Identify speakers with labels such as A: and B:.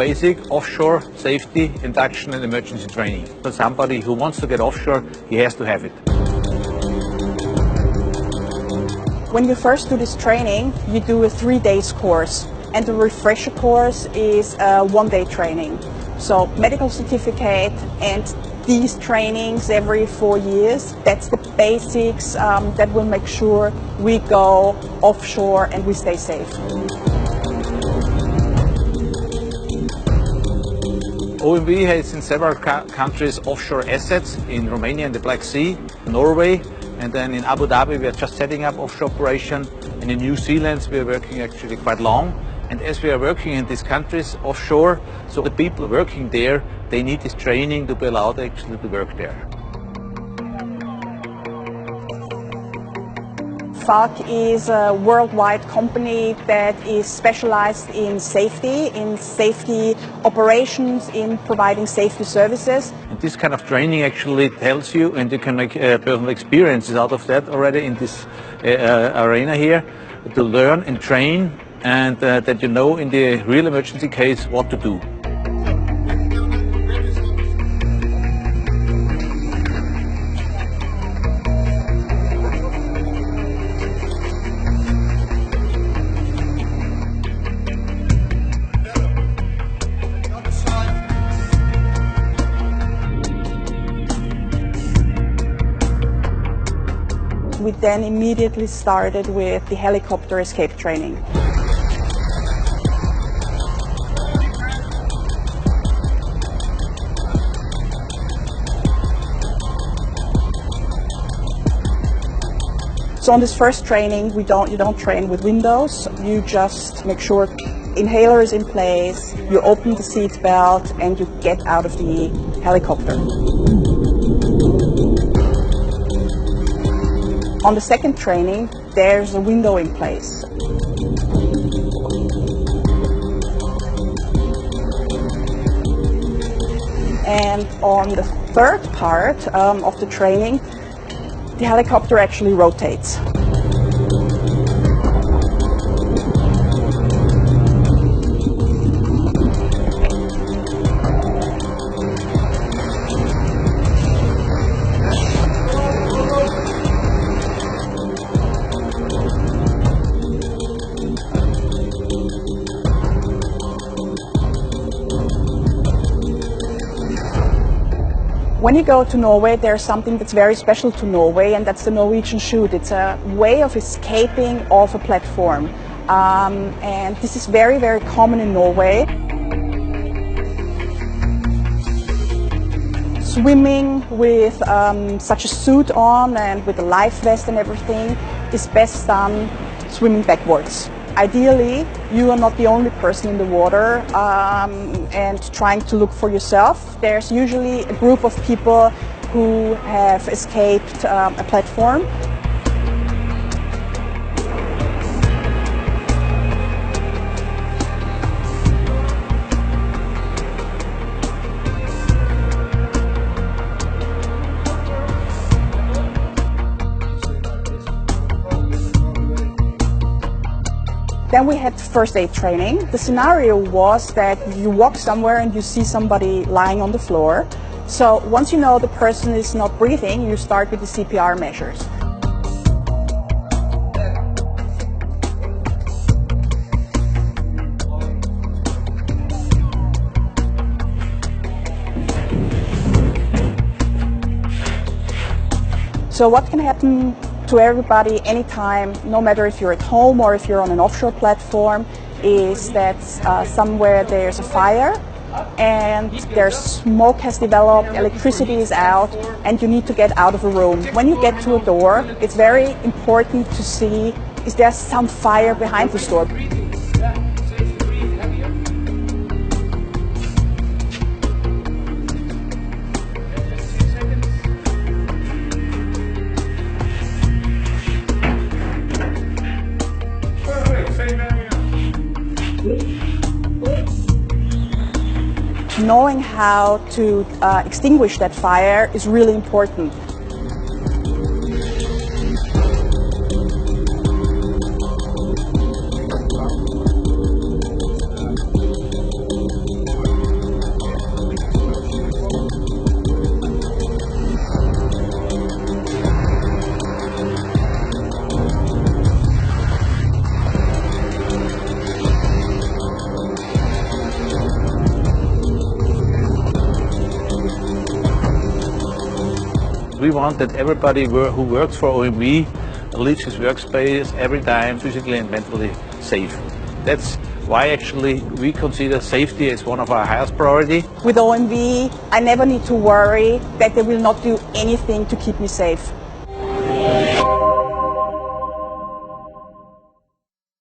A: basic offshore safety, induction and emergency training. For somebody who wants to get offshore, he has to have it.
B: When you first do this training, you do a 3-day course, and the refresher course is a 1-day training. So medical certificate and these trainings every 4 years, that's the basics that will make sure we go offshore and we stay safe.
A: OMV has in several countries offshore assets, in Romania and the Black Sea, Norway, and then in Abu Dhabi we are just setting up offshore operation, and in New Zealand we are working actually quite long. And as we are working in these countries offshore, so the people working there, they need this training to be allowed actually to work there.
B: FAC is a worldwide company that is specialized in safety operations, in providing safety services.
A: And this kind of training actually tells you, and you can make personal experiences out of that already in this arena here, to learn and train, and that you know in the real emergency case what to do.
B: We then immediately started with the helicopter escape training. So on this first training, you don't train with windows. You just make sure inhaler is in place, you open the seat belt, and you get out of the helicopter. On the second training, there's a window in place. And on the third part of the training, the helicopter actually rotates. When you go to Norway, there's something that's very special to Norway, and that's the Norwegian chute. It's a way of escaping off a platform. And this is very, very common in Norway. Swimming with such a suit on and with a life vest and everything is best done swimming backwards. Ideally, you are not the only person in the water and trying to look for yourself. There's usually a group of people who have escaped a platform. Then we had first aid training. The scenario was that you walk somewhere and you see somebody lying on the floor. So once you know the person is not breathing, you start with the CPR measures. So what can happen to everybody anytime, no matter if you're at home or if you're on an offshore platform, is that somewhere there's a fire and there's smoke has developed, electricity is out, and you need to get out of a room. When you get to a door, it's very important to see, is there some fire behind this door? Knowing how to extinguish that fire is really important.
A: We want that everybody who works for OMV leaves his workspace every time physically and mentally safe. That's why actually we consider safety as one of our highest priority.
B: With OMV, I never need to worry that they will not do anything to keep me safe.